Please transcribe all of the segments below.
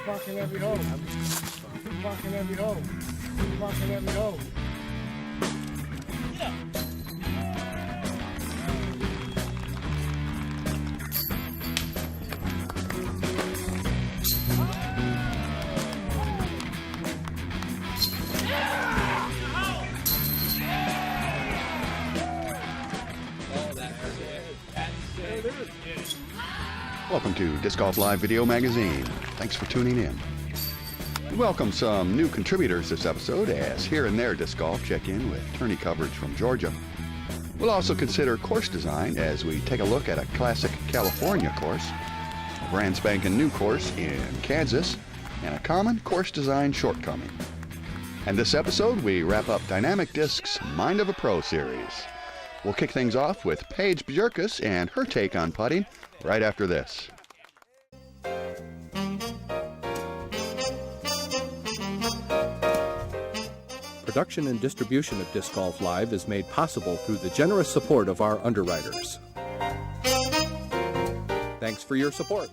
Fucking every hole. Fucking every hole. Fucking every hole. Yeah. Welcome to Disc Golf Live Video Magazine. Thanks for tuning in. We welcome some new contributors this episode as Here and There Disc Golf check in with tourney coverage from Georgia. We'll also consider course design as we take a look at a classic California course, a brand spanking new course in Kansas, and a common course design shortcoming. And this episode we wrap up Dynamic Disc's Mind of a Pro series. We'll kick things off with Paige Bjerkus and her take on putting right after this. Production and distribution of Disc Golf Live is made possible through the generous support of our underwriters. Thanks for your support.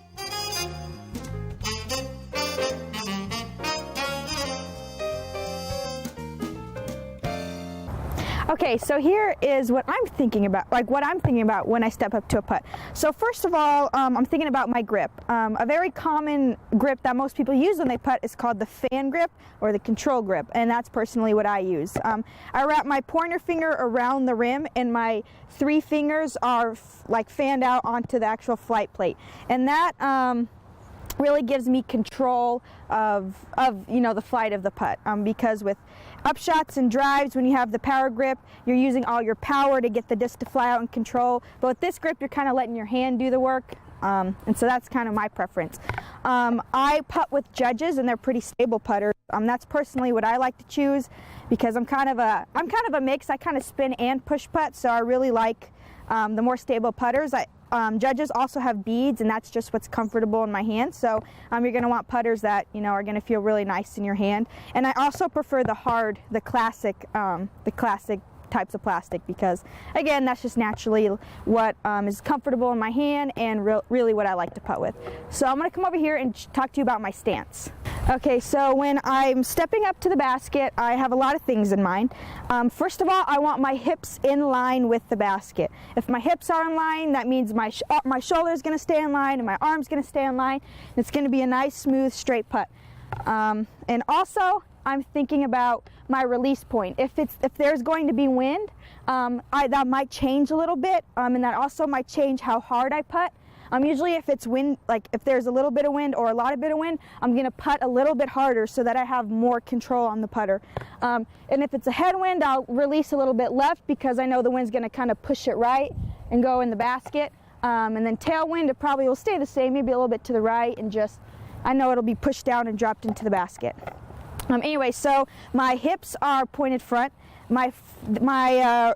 Okay, so here is what I'm thinking about, when I step up to a putt. So first of all, I'm thinking about my grip. A very common grip that most people use when they putt is called the fan grip or the control grip, and that's personally what I use. I wrap my pointer finger around the rim, and my three fingers are like fanned out onto the actual flight plate, and that really gives me control of the flight of the putt, because with upshots and drives, when you have the power grip, you're using all your power to get the disc to fly out and control. But with this grip, you're kind of letting your hand do the work, and so that's kind of my preference. I putt with Judges, and they're pretty stable putters. That's personally what I like to choose because I'm kind of a mix. I kind of spin and push putt, so I really like the more stable putters. Judges also have beads, and that's just what's comfortable in my hand. So you're going to want putters that are going to feel really nice in your hand. And I also prefer the classic types of plastic because, again, that's just naturally what is comfortable in my hand and really what I like to putt with. So I'm going to come over here and talk to you about my stance. Okay, so when I'm stepping up to the basket, I have a lot of things in mind. First of all, I want my hips in line with the basket. If my hips are in line, that means my shoulder is going to stay in line and my arm's going to stay in line. It's going to be a nice, smooth, straight putt. And also, I'm thinking about my release point. If there's going to be wind, that might change a little bit, and that also might change how hard I putt. Usually if it's wind, like if there's a little bit of wind or a lot of bit of wind, I'm going to putt a little bit harder so that I have more control on the putter. And if it's a headwind, I'll release a little bit left because I know the wind's going to kind of push it right and go in the basket. And then tailwind, it probably will stay the same, maybe a little bit to the right, and I know it'll be pushed down and dropped into the basket. Anyway, so my hips are pointed front. My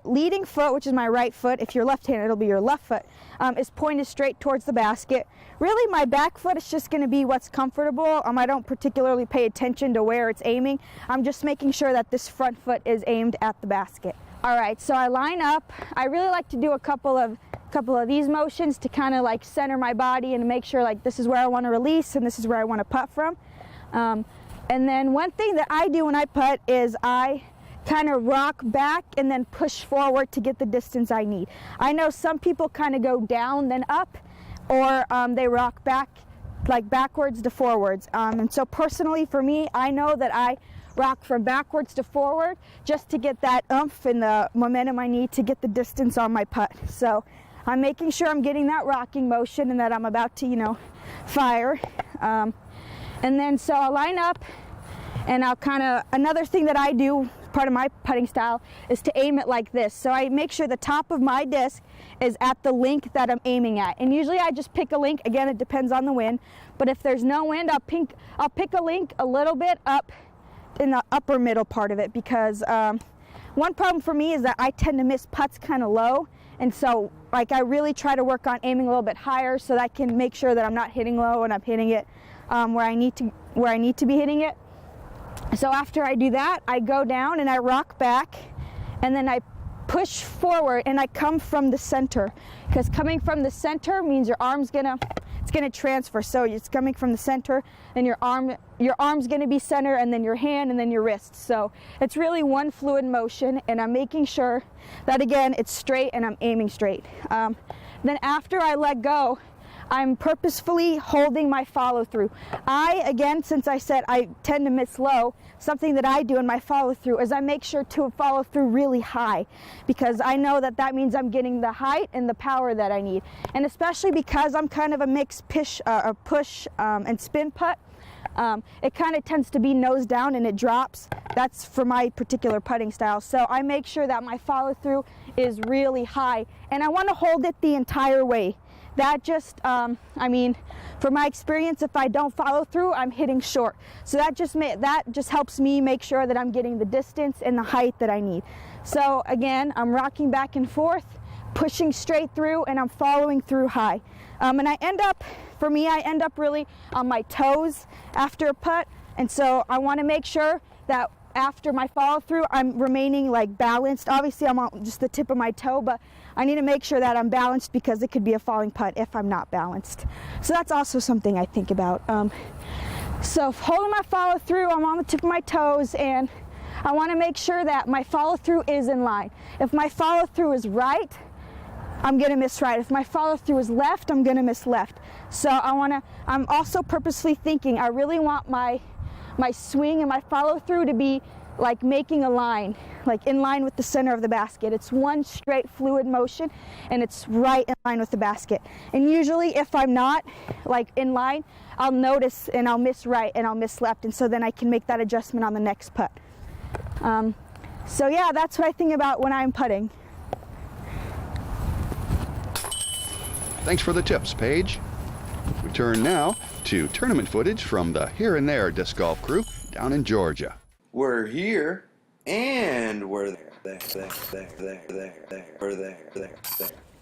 leading foot, which is my right foot, if you're left-handed, it'll be your left foot, is pointed straight towards the basket. Really, my back foot is just going to be what's comfortable. I don't particularly pay attention to where it's aiming. I'm just making sure that this front foot is aimed at the basket. All right, so I line up. I really like to do a couple of these motions to kind of like center my body and make sure like this is where I want to release and this is where I want to putt from. And then one thing that I do when I putt is I kind of rock back and then push forward to get the distance I need. I know some people kind of go down then up, or they rock back like backwards to forwards. And so personally for me, I know that I rock from backwards to forward just to get that oomph and the momentum I need to get the distance on my putt. So I'm making sure I'm getting that rocking motion and that I'm about to, fire. And then so I'll line up and I'll another thing that I do, part of my putting style, is to aim it like this. So I make sure the top of my disc is at the link that I'm aiming at. And usually I just pick a link, again it depends on the wind, but if there's no wind I'll pick a link a little bit up in the upper middle part of it because one problem for me is that I tend to miss putts kind of low, and so like I really try to work on aiming a little bit higher so that I can make sure that I'm not hitting low and I'm hitting it where I need to be hitting it. So after I do that, I go down and I rock back and then I push forward and I come from the center, because coming from the center means your arm's it's it's going to transfer. So it's coming from the center, and your arm's going to be center, and then your hand, and then your wrist. So it's really one fluid motion, and I'm making sure that, again, it's straight and I'm aiming straight. Then after I let go, I'm purposefully holding my follow through. Again, since I said I tend to miss low, something that I do in my follow through is I make sure to follow through really high, because I know that that means I'm getting the height and the power that I need. And especially because I'm kind of a mixed push and spin putt, it kind of tends to be nose down and it drops. That's for my particular putting style. So I make sure that my follow through is really high, and I want to hold it the entire way. That just, I mean, from my experience, if I don't follow through, I'm hitting short. So that just helps me make sure that I'm getting the distance and the height that I need. So again, I'm rocking back and forth, pushing straight through, and I'm following through high. And I end up really on my toes after a putt. And so I want to make sure that after my follow through, I'm remaining like balanced. Obviously, I'm on just the tip of my toe, but I need to make sure that I'm balanced, because it could be a falling putt if I'm not balanced. So that's also something I think about. So holding my follow through, I'm on the tip of my toes, and I want to make sure that my follow through is in line. If my follow through is right, I'm going to miss right. If my follow through is left, I'm going to miss left. So I'm also purposely thinking, I really want my swing and my follow through to be like making a line, like in line with the center of the basket. It's one straight fluid motion, and it's right in line with the basket. And usually if I'm not like in line, I'll notice and I'll miss right and I'll miss left, and so then I can make that adjustment on the next putt. So yeah, that's what I think about when I'm putting. Thanks for the tips, Paige. We turn now to tournament footage from the Here and There disc golf crew down in Georgia. We're here, and we're there,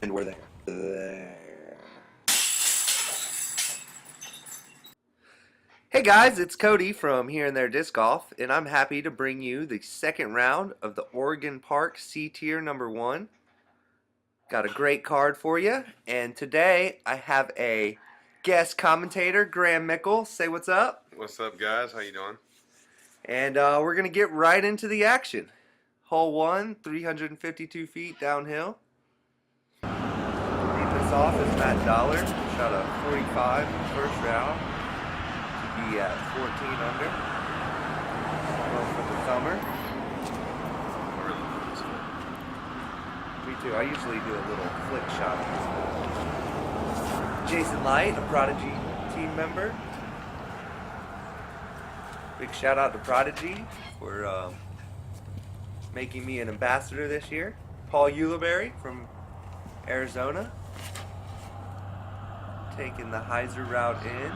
and we're there. Hey guys, it's Cody from Here and There Disc Golf, and I'm happy to bring you the second round of the Oregon Park C-Tier number 1. Got a great card for you, and today I have a guest commentator, Graham Mickle. Say what's up. What's up, guys? How you doing? And we're going to get right into the action. Hole 1, 352 feet downhill. Lead this off is Matt Dollar. Shot a 45 in the first round to be at 14 under. Going for the thumber. Me too. I usually do a little flick shot. Jason Light, a Prodigy team member. Big shout out to Prodigy for making me an ambassador this year. Paul Uliberry from Arizona, taking the Heiser route in.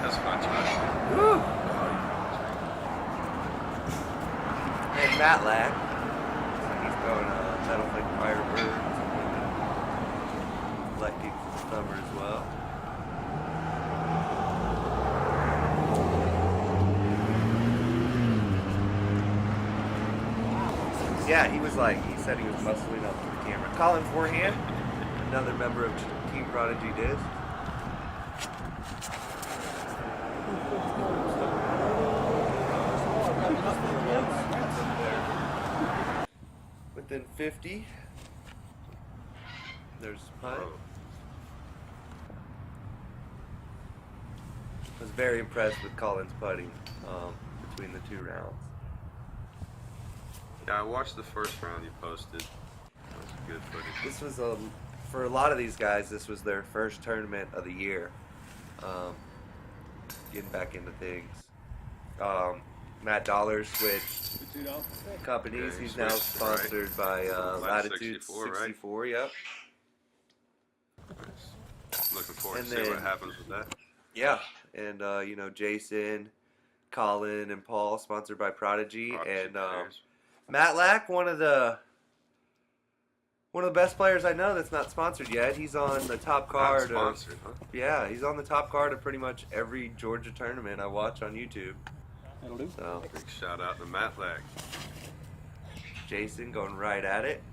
That's my time. Woo! And Matt Lack, he's going Metal Like Firebird, collecting some number as well. Yeah, he said he was muscling up to the camera. Colin Forehand, another member of Team Prodigy Disc. Within 50, there's putt. I was very impressed with Colin's putting between the 2 rounds. Yeah, I watched the first round you posted. That was good footage. This was for a lot of these guys, this was their first tournament of the year. Getting back into things. Matt Dollar switched companies. Yeah, He's now sponsored by Latitude 64. Right? Yep. Looking forward And to see then- what happens with that. Yeah, and Jason, Colin, and Paul sponsored by Prodigy, and players. Matt Lack, one of the best players I know that's not sponsored yet. He's on the top card. Not sponsored, huh? Yeah, he's on the top card of pretty much every Georgia tournament I watch on YouTube. That'll do. So Big shout out to Matt Lack. Jason going right at it.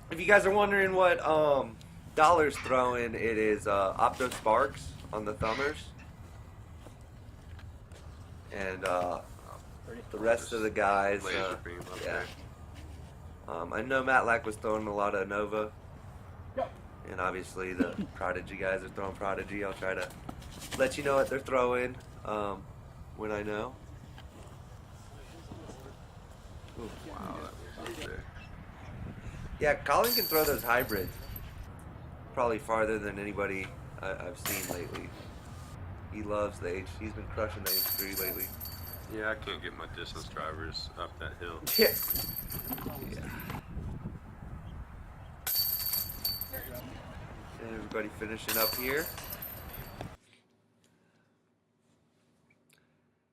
If you guys are wondering what Dollar's throwing, it is Opto Sparks on the thumbers. And the rest of the guys, Laser beam up yeah. there. I know Matlack was throwing a lot of Nova. And obviously the Prodigy guys are throwing Prodigy. I'll try to let you know what they're throwing when I know. Ooh, wow, that was up there. Yeah, Colin can throw those hybrids probably farther than anybody I've seen lately. He loves the H. He's been crushing the H3 lately. Yeah, I can't get my distance drivers up that hill. Yeah. And everybody finishing up here.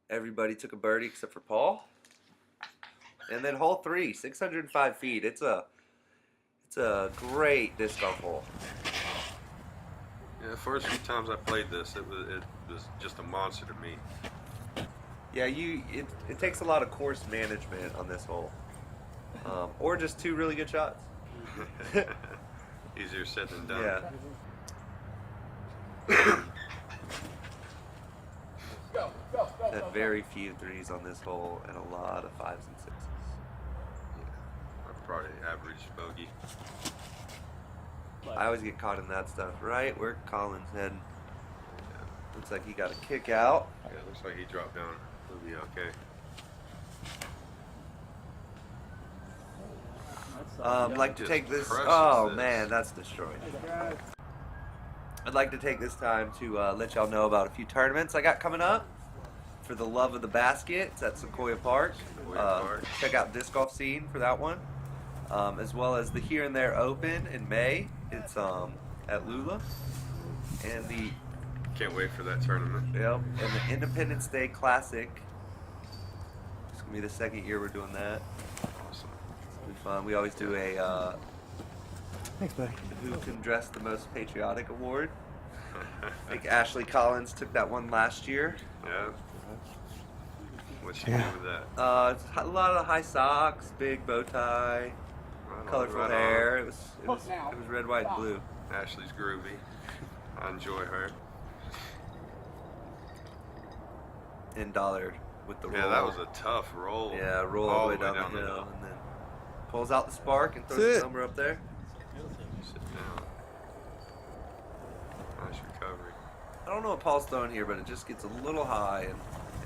Everybody took a birdie except for Paul. And then hole 3, 605 feet. It's a great disc golf hole. Yeah, the first few times I played this, it was just a monster to me. Yeah, it takes a lot of course management on this hole, or just 2 really good shots. Easier said than done. Yeah. Had very few 3s on this hole and a lot of 5s and 6s. Yeah, I'm probably average bogey. I always get caught in that stuff, right where Colin's heading. Looks like he got a kick out. Yeah, looks like he dropped down. He'll be okay. I'd like to Just take this. crushes Oh this. man, that's destroyed. I'd like to take this time to let y'all know about a few tournaments I got coming up for the love of the basket. It's at Sequoia Park. Check out Disc Golf Scene for that one, as well as the Here and There Open in May. It's at Lula, and the Can't wait for that tournament. and the Independence Day Classic. It's gonna be the 2nd year we're doing that. Awesome. It'll be fun. We always do a Thanks, buddy. Who Can Dress the Most Patriotic Award. I think Ashley Collins took that one last year. Yeah. What's she do with that? It's a lot of high socks, big bow tie, Right on, colorful right hair. on. It was red, white, and blue. Ashley's groovy. I enjoy her. And Dollar with the roll. Yeah, that was a tough roll. Yeah, roll all the way down the hill, and then pulls out the spark and throws That's the it. number up there. Sit down. Nice recovery. I don't know what Paul's throwing here, but it just gets a little high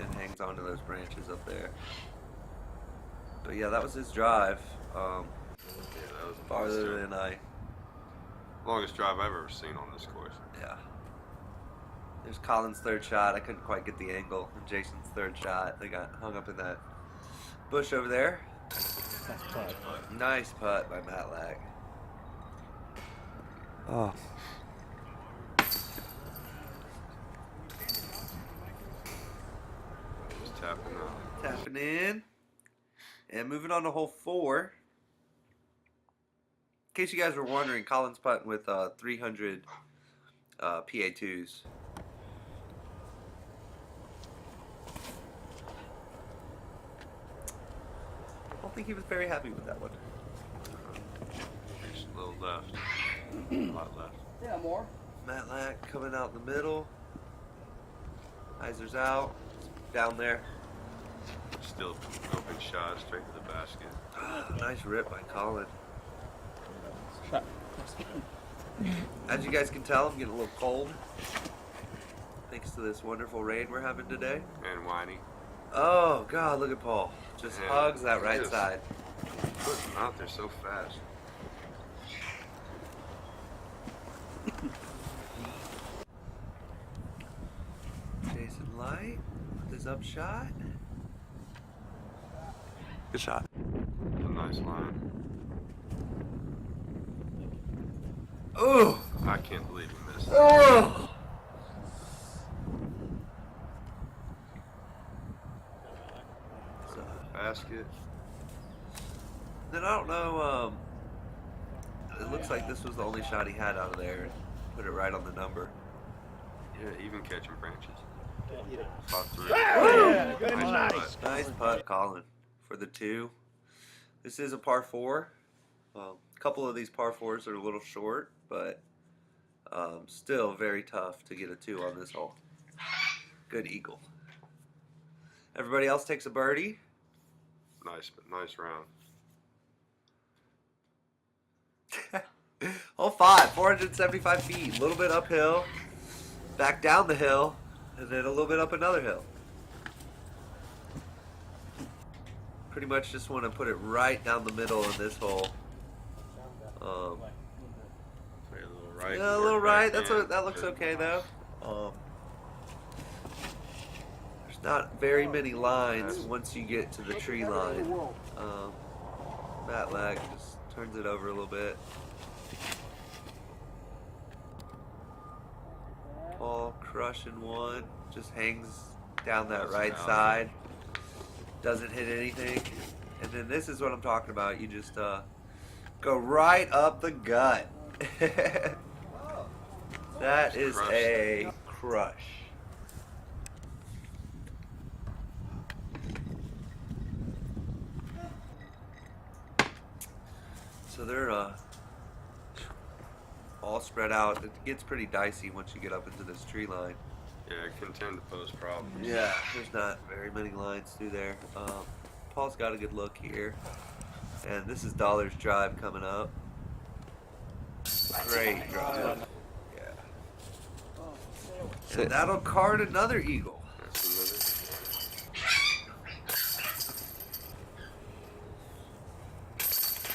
and hangs onto those branches up there. But yeah, that was his drive. Yeah, that was a Farther monster. than Longest drive I've ever seen on this course. yeah. There's Colin's 3rd shot. I couldn't quite get the angle. And Jason's 3rd shot. They got hung up in that bush over there. Nice putt by Matlack. Oh. Just tapping out. Tapping in. And moving on to hole 4. In case you guys were wondering, Colin's putting with 300 PA2s. I don't think he was very happy with that one. Just a little left. A lot left. Yeah, more. Matlack coming out in the middle. Heiser's out. Down there. Still open shot straight to the basket. Nice rip by Colin. As you guys can tell, I'm getting a little cold. Thanks to this wonderful rain we're having today. And whiny. Oh, God, look at Paul. Just Yeah, hugs that right just side. Putting them out there so fast. Jason Light with his up shot. Good shot. A nice line. Oh! I can't believe he missed. Oh! Basket. Then I don't know, it looks like this was the only shot he had out of there. Put it right on the number. Yeah, even catching branches. Fought through. Nice. Putt. Nice putt, Colin, for the 2. This is a par 4. A couple of these par 4s are a little short, but Still very tough to get a 2 on this hole. Good eagle. Everybody else takes a birdie. Nice, but nice round. Hole 5, 475 feet. A little bit uphill, back down the hill, and then a little bit up another hill. Pretty much just want to put it right down the middle of this hole. Play a little right. Yeah, a little right. That looks okay though. There's not very many lines once you get to the tree line. Matt Lag just turns it over a little bit. Paul crushing one, just hangs down that right side. Doesn't hit anything. And then this is what I'm talking about. You just go right up the gut. That is a crush. So they're all spread out. It gets pretty dicey once you get up into this tree line. Yeah, it can tend to pose problems. Yeah, there's not very many lines through there. Paul's got a good look here. And this is Dollar's drive coming up. Great drive. Yeah. And that'll card another eagle.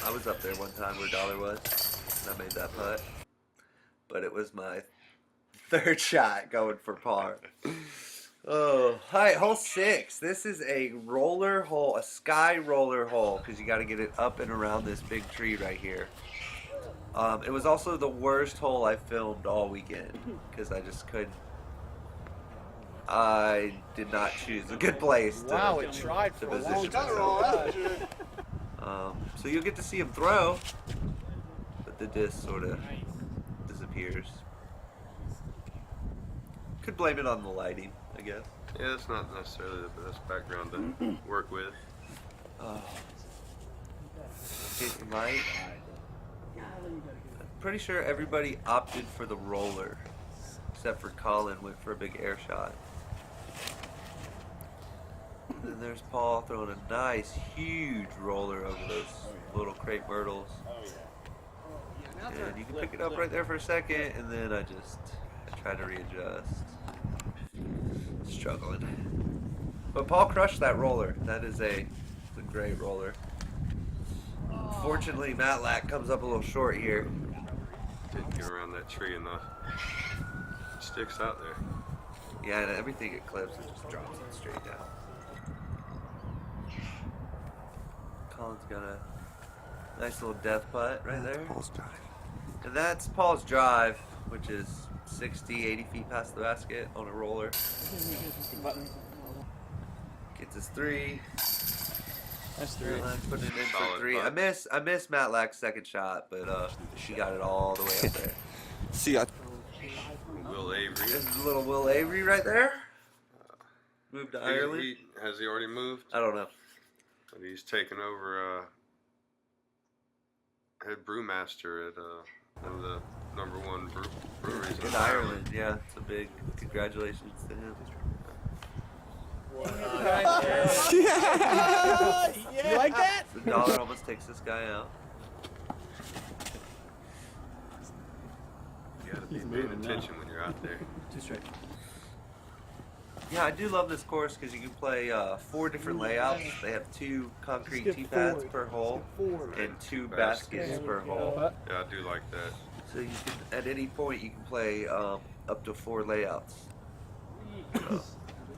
I was up there one time where Dollar was, and I made that putt. But it was my 3rd shot going for par. Oh, alright, hole 6. This is a roller hole, a sky roller hole, because you got to get it up and around this big tree right here. It was also the worst hole I filmed all weekend, because I just couldn't. I did not choose a good place to, Wow, it tried to for a position long myself. time. So you'll get to see him throw, but the disc sort of disappears. Could blame it on the lighting, I guess. Yeah, it's not necessarily the best background to work with. Jason Light. I'm pretty sure everybody opted for the roller, except for Colin went for a big air shot. And then there's Paul throwing a nice, huge roller over those little crepe myrtles. And you can pick it up right there for a second, and then I try to readjust. Struggling. But Paul crushed that roller. That is a great roller. Unfortunately, Matt Lack comes up a little short here. Didn't get around that tree enough. It sticks out there. Yeah, and everything it clips, it just drops it straight down. Colin's got a nice little death putt right there. Paul's drive. And that's Paul's drive, which is 60, 80 feet past the basket on a roller. Gets his 3. That's 3. Putting it in for Solid 3. putt. I miss Matt Lack's second shot, but she got it all the way up there. See, Will Avery. This is little Will Avery right there. Moved to Ireland. Has he already moved? I don't know. But he's taken over head brewmaster at one of the #1 breweries In Ireland, yeah. It's a big congratulations to him. You like that? The Dollar almost takes this guy out. You gotta be paying attention when you're out there. Yeah, I do love this course because you can play 4 different layouts. They have 2 concrete Skip tee pads forward. per hole and 2 baskets per hole. Yeah, I do like that. So you can, at any point, you can play up to 4 layouts.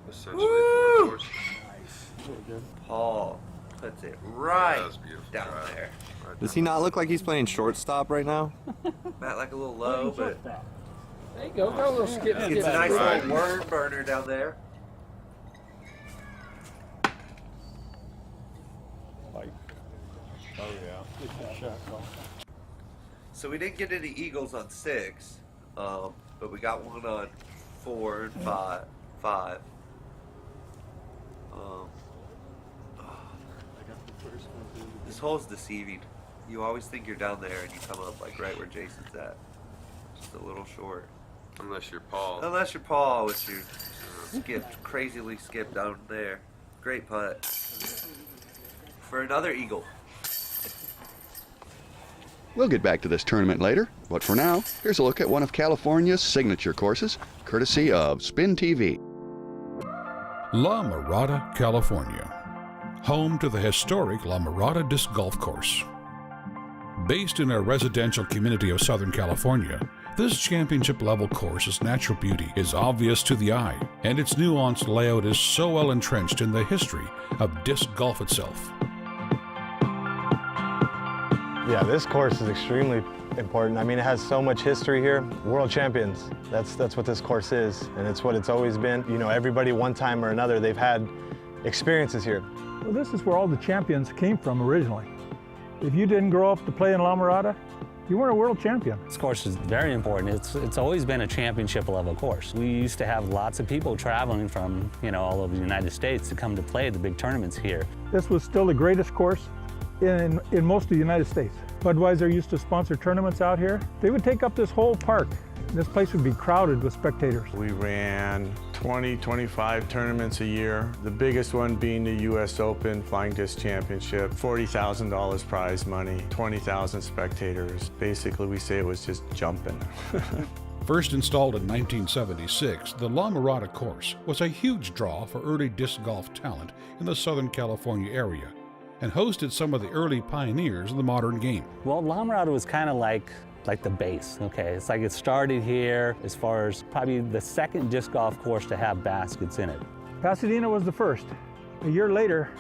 Essentially Woo! for a course. Paul puts it Yeah, right that was a beautiful down drive. there. Right Does he not look like he's playing shortstop right now? Matt like a little low, but There you go. Got a little skip. it's a nice little worm burner down there. So we didn't get any eagles on 6, but we got one on 4 and 5. This hole's deceiving. You always think you're down there and you come up like right where Jason's at. Just a little short. Unless you're Paul. Unless you're Paul with your crazily skip down there. Great putt. For another eagle. We'll get back to this tournament later, but for now, here's a look at one of California's signature courses, courtesy of SpinTV. La Mirada, California, home to the historic La Mirada Disc Golf Course. Based in a residential community of Southern California, this championship-level course's natural beauty is obvious to the eye, and its nuanced layout is so well entrenched in the history of disc golf itself. Yeah, this course is extremely important. I mean, it has so much history here. World champions, that's what this course is, and it's what it's always been. You know, everybody one time or another, they've had experiences here. Well, this is where all the champions came from originally. If you didn't grow up to play in La Mirada, you weren't a world champion. This course is very important. It's always been a championship level course. We used to have lots of people traveling from, all over the United States to come to play the big tournaments here. This was still the greatest course in most of the United States. Budweiser used to sponsor tournaments out here. They would take up this whole park. This place would be crowded with spectators. We ran 20, 25 tournaments a year. The biggest one being the US Open Flying Disc Championship. $40,000 prize money, 20,000 spectators. Basically, we say it was just jumping. First installed in 1976, the La Mirada course was a huge draw for early disc golf talent in the Southern California area, and hosted some of the early pioneers of the modern game. Well, La Mirada was kind of like the base, okay? It's like it started here as far as probably the second disc golf course to have baskets in it. Pasadena was the first. A year later,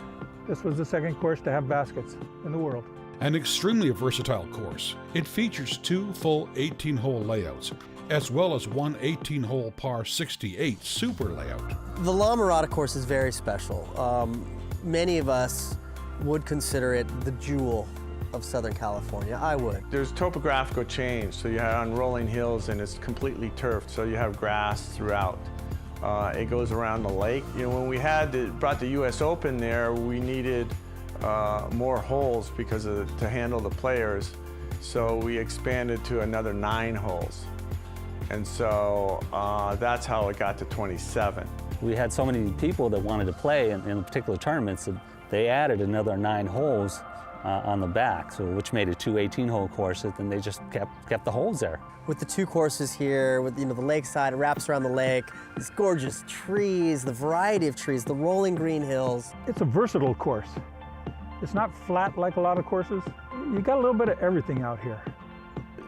this was the second course to have baskets in the world. An extremely versatile course. It features 2 full 18-hole layouts, as well as one 18-hole par 68 super layout. The La Mirada course is very special. Many of us would consider it the jewel of Southern California. I would. There's topographical change, so you have on rolling hills and it's completely turfed, so you have grass throughout. It goes around the lake. When we brought the US Open there, we needed more holes because to handle the players, so we expanded to another 9 holes. And so that's how it got to 27. We had so many people that wanted to play in particular tournaments that they added another 9 holes on the back, so which made it 2 18-hole courses, and they just kept the holes there. With the 2 courses here, with the lakeside, it wraps around the lake, these gorgeous trees, the variety of trees, the rolling green hills. It's a versatile course. It's not flat like a lot of courses. You got a little bit of everything out here.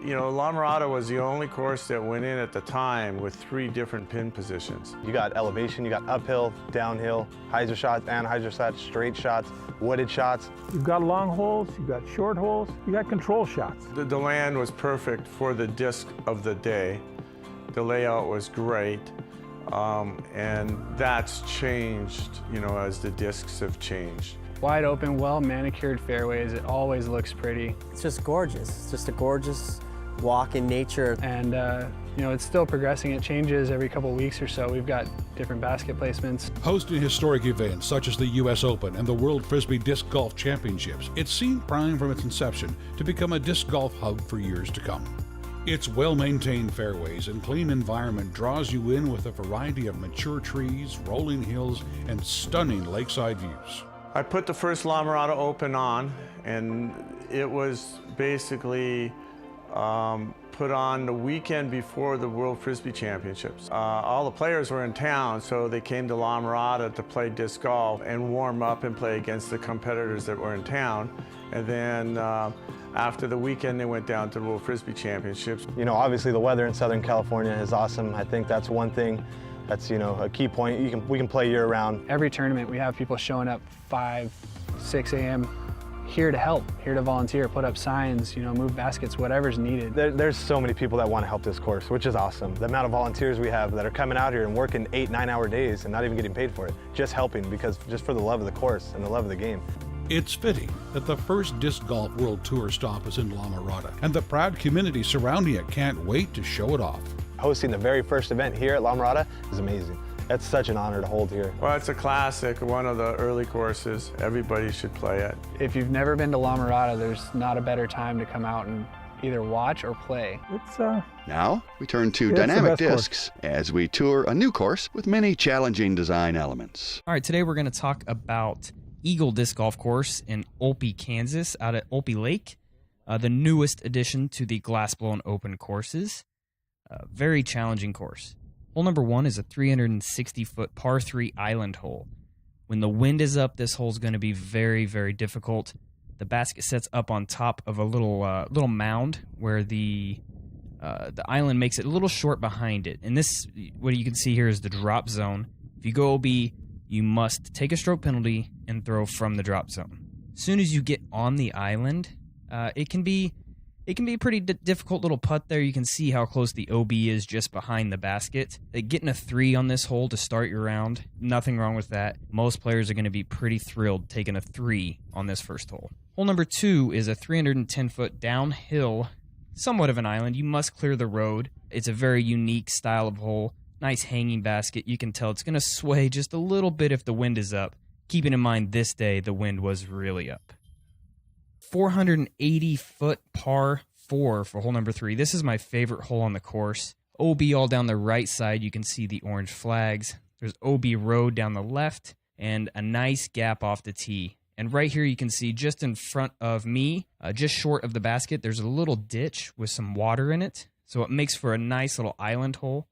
La Mirada was the only course that went in at the time with 3 different pin positions. You got elevation, you got uphill, downhill, hyzer shots, anhyzer shots, straight shots, wooded shots. You've got long holes, you've got short holes, you got control shots. The land was perfect for the disc of the day. The layout was great, and that's changed, as the discs have changed. Wide open, well manicured fairways. It always looks pretty. It's just gorgeous. It's just a gorgeous walk in nature. And it's still progressing. It changes every couple weeks or so. We've got different basket placements. Hosting historic events such as the US Open and the World Frisbee Disc Golf Championships, it seemed primed from its inception to become a disc golf hub for years to come. Its well-maintained fairways and clean environment draws you in with a variety of mature trees, rolling hills, and stunning lakeside views. I put the first La Mirada Open on, and it was basically put on the weekend before the World Frisbee Championships. All the players were in town, so they came to La Mirada to play disc golf and warm up and play against the competitors that were in town. And then after the weekend, they went down to the World Frisbee Championships. Obviously the weather in Southern California is awesome. I think that's one thing that's, a key point. We can play year-round. Every tournament, we have people showing up 5, 6 a.m. here to help, here to volunteer, put up signs, move baskets, whatever's needed. There's so many people that want to help this course, which is awesome. The amount of volunteers we have that are coming out here and working 8, 9-hour days and not even getting paid for it, just helping just for the love of the course and the love of the game. It's fitting that the first Disc Golf World Tour stop is in La Mirada, and the proud community surrounding it can't wait to show it off. Hosting the very first event here at La Mirada is amazing. That's such an honor to hold here. Well, it's a classic, one of the early courses. Everybody should play it. If you've never been to La Mirada, there's not a better time to come out and either watch or play. It's Now we turn to it's the dynamic best course. discs as we tour a new course with many challenging design elements. All right, today we're going to talk about Eagle Disc Golf Course in Olpe, Kansas, out at Olpe Lake, the newest addition to the Glassblown Open courses. Very challenging course. Hole number 1 is a 360-foot par 3 island hole. When the wind is up, this hole is going to be very, very difficult. The basket sets up on top of a little mound where the island makes it a little short behind it. And this, what you can see here, is the drop zone. If you go OB, you must take a stroke penalty and throw from the drop zone. As soon as you get on the island, it can be a pretty difficult little putt there. You can see how close the OB is just behind the basket. Getting a 3 on this hole to start your round, nothing wrong with that. Most players are going to be pretty thrilled taking a 3 on this first hole. Hole number 2 is a 310-foot downhill, somewhat of an island. You must clear the road. It's a very unique style of hole. Nice hanging basket. You can tell it's going to sway just a little bit if the wind is up. Keeping in mind this day, the wind was really up. 480-foot par 4 for hole number 3. This is my favorite hole on the course. OB all down the right side, you can see the orange flags. There's OB road down the left and a nice gap off the tee. And right here you can see just in front of me, just short of the basket, there's a little ditch with some water in it. So it makes for a nice little island hole.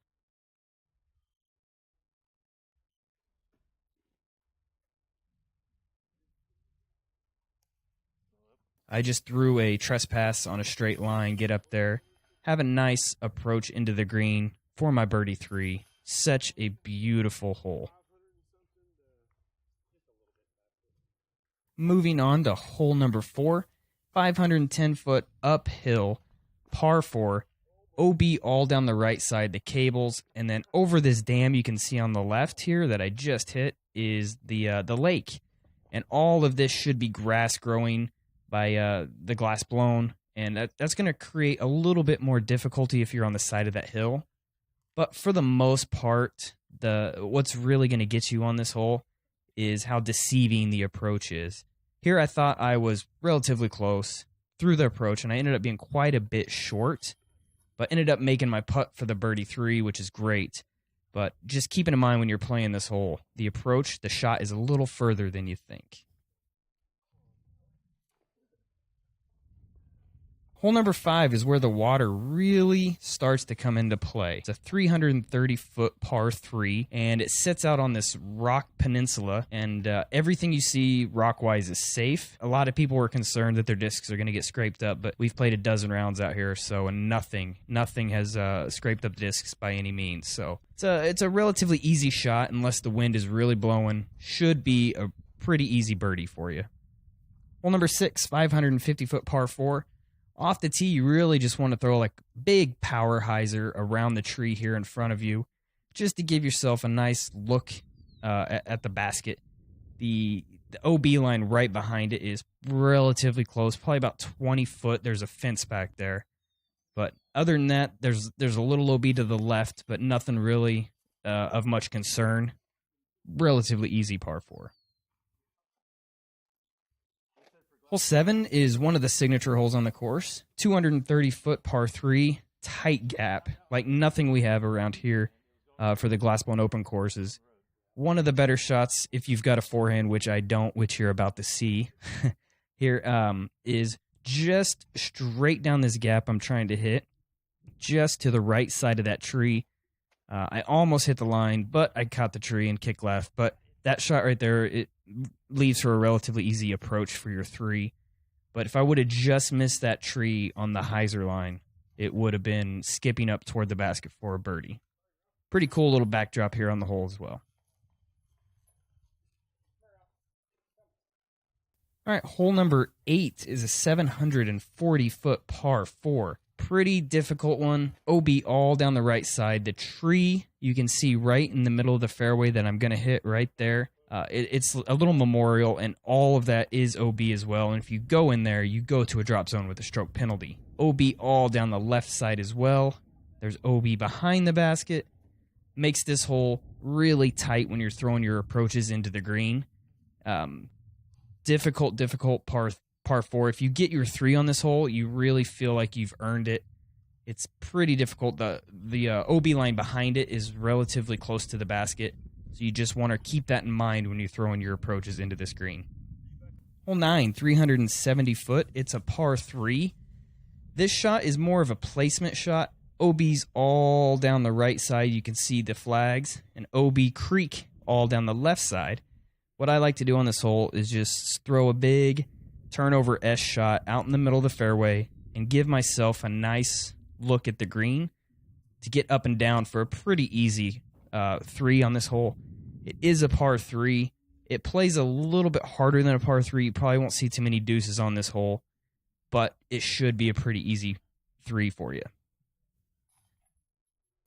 I just threw a trespass on a straight line, get up there, have a nice approach into the green for my birdie 3. Such a beautiful hole. Moving on to hole number 4, 510-foot uphill, par 4, OB all down the right side, the cables, and then over this dam you can see on the left here that I just hit is the lake. And all of this should be grass growing by the glass blown, and that's going to create a little bit more difficulty if you're on the side of that hill. But for the most part, what's really going to get you on this hole is how deceiving the approach is. Here I thought I was relatively close through the approach, and I ended up being quite a bit short, but ended up making my putt for the birdie 3, which is great. But just keeping in mind when you're playing this hole, the approach, the shot is a little further than you think. Hole number 5 is where the water really starts to come into play. It's a 330-foot par 3, and it sits out on this rock peninsula, and everything you see rock-wise is safe. A lot of people were concerned that their discs are going to get scraped up, but we've played a dozen rounds out here, so and nothing has scraped up discs by any means. So it's a relatively easy shot unless the wind is really blowing. Should be a pretty easy birdie for you. Hole number 6, 550-foot par 4. Off the tee, you really just want to throw like big power hyzer around the tree here in front of you just to give yourself a nice look at the basket. The OB line right behind it is relatively close, probably about 20 foot. There's a fence back there. But other than that, there's a little OB to the left, but nothing really of much concern. Relatively easy par 4. Hole 7 is one of the signature holes on the course. 230-foot par 3, tight gap, like nothing we have around here for the Glassblown Open courses. One of the better shots, if you've got a forehand, which I don't, which you're about to see, here is just straight down this gap I'm trying to hit, just to the right side of that tree. I almost hit the line, but I caught the tree and kicked left. But that shot right there, it leaves for a relatively easy approach for your 3. But if I would have just missed that tree on the hyzer line, it would have been skipping up toward the basket for a birdie. Pretty cool little backdrop here on the hole as well. All right, hole number 8 is a 740-foot par 4. Pretty difficult one. OB all down the right side. The tree you can see right in the middle of the fairway that I'm going to hit right there. It's a little memorial, and all of that is OB as well. And if you go in there, you go to a drop zone with a stroke penalty. OB all down the left side as well. There's OB behind the basket. Makes this hole really tight when you're throwing your approaches into the green. Difficult par par 4. If you get your 3 on this hole, you really feel like you've earned it. It's pretty difficult. The OB line behind it is relatively close to the basket, so you just want to keep that in mind when you're throwing your approaches into this green. Hole 9, 370 foot. It's a par 3. This shot is more of a placement shot. OB's all down the right side. You can see the flags. And OB creek all down the left side. What I like to do on this hole is just throw a big turnover S shot out in the middle of the fairway and give myself a nice look at the green to get up and down for a pretty easy 3 on this hole. It is a par 3. It plays a little bit harder than a par 3. You probably won't see too many deuces on this hole, but it should be a pretty easy 3 for you.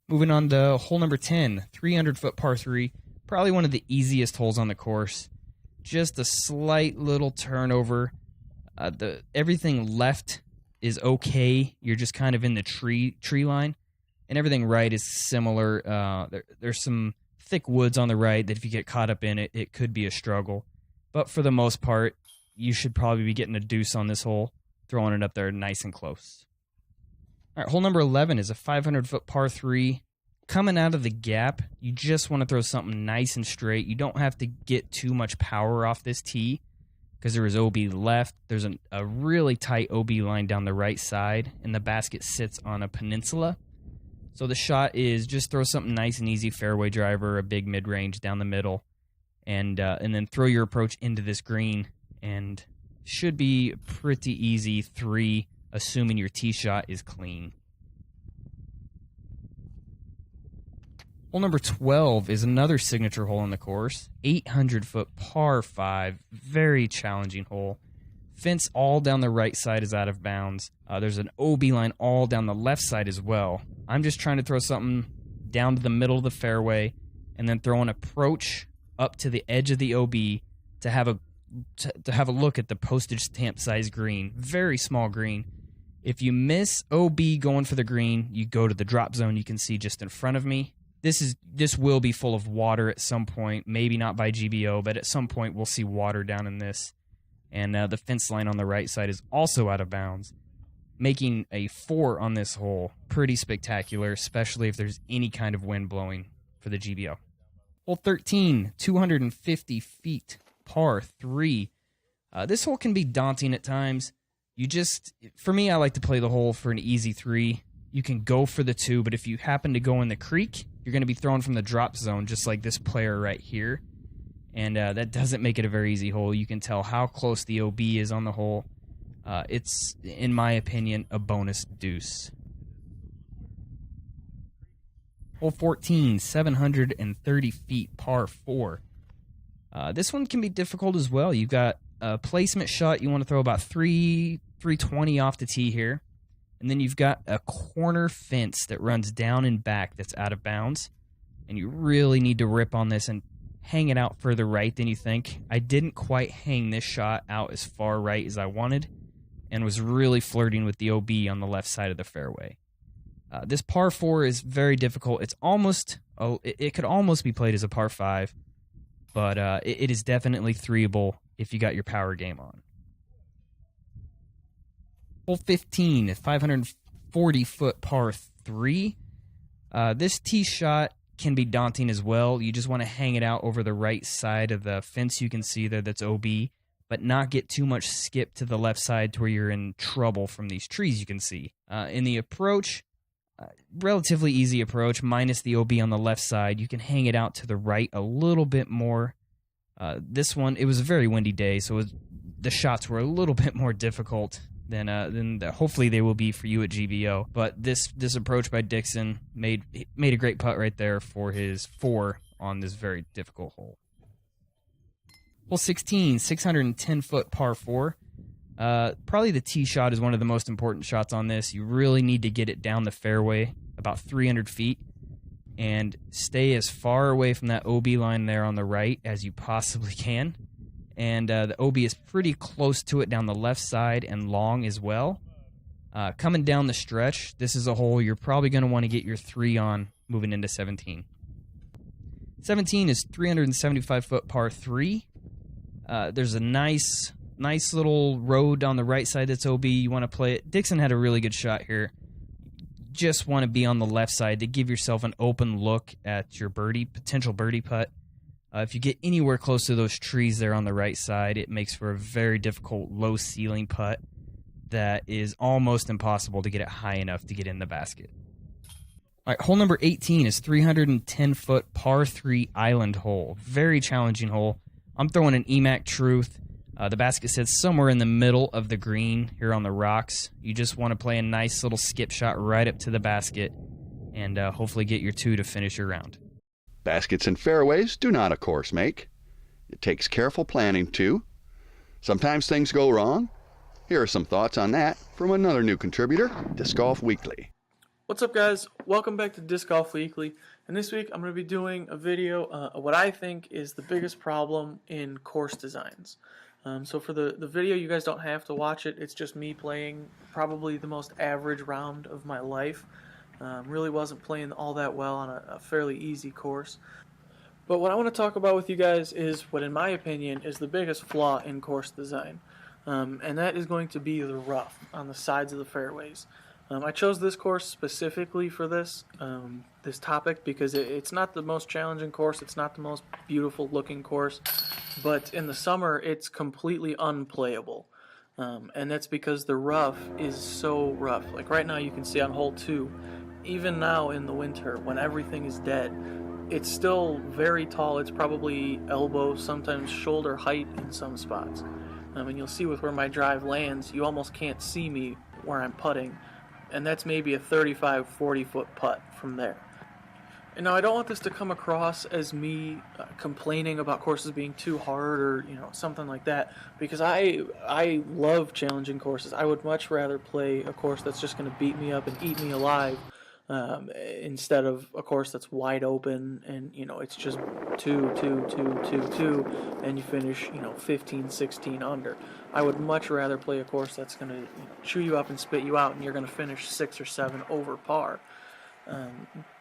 Moving on to hole number 10, 300-foot par 3. Probably one of the easiest holes on the course. Just a slight little turnover. Everything left is okay. You're just kind of in the tree line. And everything right is similar. There's some thick woods on the right that if you get caught up in it, it could be a struggle. But for the most part, you should probably be getting a deuce on this hole, throwing it up there nice and close. All right, hole number 11 is a 500-foot par 3. Coming out of the gap, you just want to throw something nice and straight. You don't have to get too much power off this tee because there is OB left. There's a really tight OB line down the right side, and the basket sits on a peninsula. So the shot is just throw something nice and easy, fairway driver, a big mid-range down the middle, and then throw your approach into this green, and should be pretty easy 3, assuming your tee shot is clean. Hole number 12 is another signature hole on the course, 800-foot par 5, very challenging hole. Fence all down the right side is out of bounds. There's an OB line all down the left side as well. I'm just trying to throw something down to the middle of the fairway and then throw an approach up to the edge of the OB to have a look at the postage stamp size green. Very small green. If you miss OB going for the green, you go to the drop zone you can see just in front of me. This will be full of water at some point, maybe not by GBO, but at some point we'll see water down in this. And the fence line on the right side is also out of bounds, making a 4 on this hole pretty spectacular, especially if there's any kind of wind blowing for the GBO. Hole 13, 250 feet, par 3. This hole can be daunting at times. For me, I like to play the hole for an easy 3. You can go for the 2, but if you happen to go in the creek, you're going to be throwing from the drop zone, just like this player right here. And that doesn't make it a very easy hole. You can tell how close the OB is on the hole. It's, in my opinion, a bonus deuce. Hole 14, 730 feet, par 4. This one can be difficult as well. You've got a placement shot. You want to throw about 320 off the tee here. And then you've got a corner fence that runs down and back that's out of bounds. And you really need to rip on this and hang it out further right than you think. I didn't quite hang this shot out as far right as I wanted and was really flirting with the OB on the left side of the fairway. This par 4 is very difficult. It could almost be played as a par 5, but it is definitely 3-able if you got your power game on. Hole 15, 540-foot par 3. This tee shot can be daunting as well. You just want to hang it out over the right side of the fence you can see there that's OB, but not get too much skip to the left side to where you're in trouble from these trees you can see. In the approach, relatively easy approach, minus the OB on the left side. You can hang it out to the right a little bit more. This one, it was a very windy day, so the shots were a little bit more difficult than hopefully they will be for you at GBO. But this approach by Dixon made a great putt right there for his 4 on this very difficult hole. Hole 16, 610-foot par 4. Probably the tee shot is one of the most important shots on this. You really need to get it down the fairway about 300 feet and stay as far away from that OB line there on the right as you possibly can. And the OB is pretty close to it down the left side and long as well. Coming down the stretch, this is a hole you're probably going to want to get your 3 on moving into 17. 17 is 375-foot par 3. There's a nice Nice little road on the right side that's OB. You want to play it. Dixon had a really good shot here. Just want to be on the left side to give yourself an open look at your potential birdie putt. If you get anywhere close to those trees there on the right side, it makes for a very difficult low ceiling putt that is almost impossible to get it high enough to get in the basket. All right, hole number 18 is 310-foot par 3 island hole. Very challenging hole. I'm throwing an EMAC Truth. The basket sits somewhere in the middle of the green here on the rocks. You just want to play a nice little skip shot right up to the basket and hopefully get your 2 to finish your round. Baskets and fairways do not a course make. It takes careful planning too. Sometimes things go wrong. Here are some thoughts on that from another new contributor, Disc Golf Weekly. What's up, guys? Welcome back to Disc Golf Weekly. And this week I'm going to be doing a video of what I think is the biggest problem in course designs. So for the video, you guys don't have to watch it. It's just me playing probably the most average round of my life. Really wasn't playing all that well on a fairly easy course. But what I want to talk about with you guys is what, in my opinion, is the biggest flaw in course design. And that is going to be the rough on the sides of the fairways. I chose this course specifically for this topic because it's not the most challenging course, it's not the most beautiful looking course, but in the summer it's completely unplayable. And that's because the rough is so rough. Like right now you can see on hole 2, even now in the winter when everything is dead, it's still very tall. It's probably elbow, sometimes shoulder height in some spots. And you'll see with where my drive lands, you almost can't see me where I'm putting. And that's maybe a 35-40 foot putt from there. And now I don't want this to come across as me complaining about courses being too hard or something like that, because I love challenging courses. I would much rather play a course that's just going to beat me up and eat me alive instead of a course that's wide open and it's just 2, 2, 2, 2, 2, and you finish 15, 16 under. I would much rather play a course that's going to chew you up and spit you out, and you're going to finish 6 or 7 over par.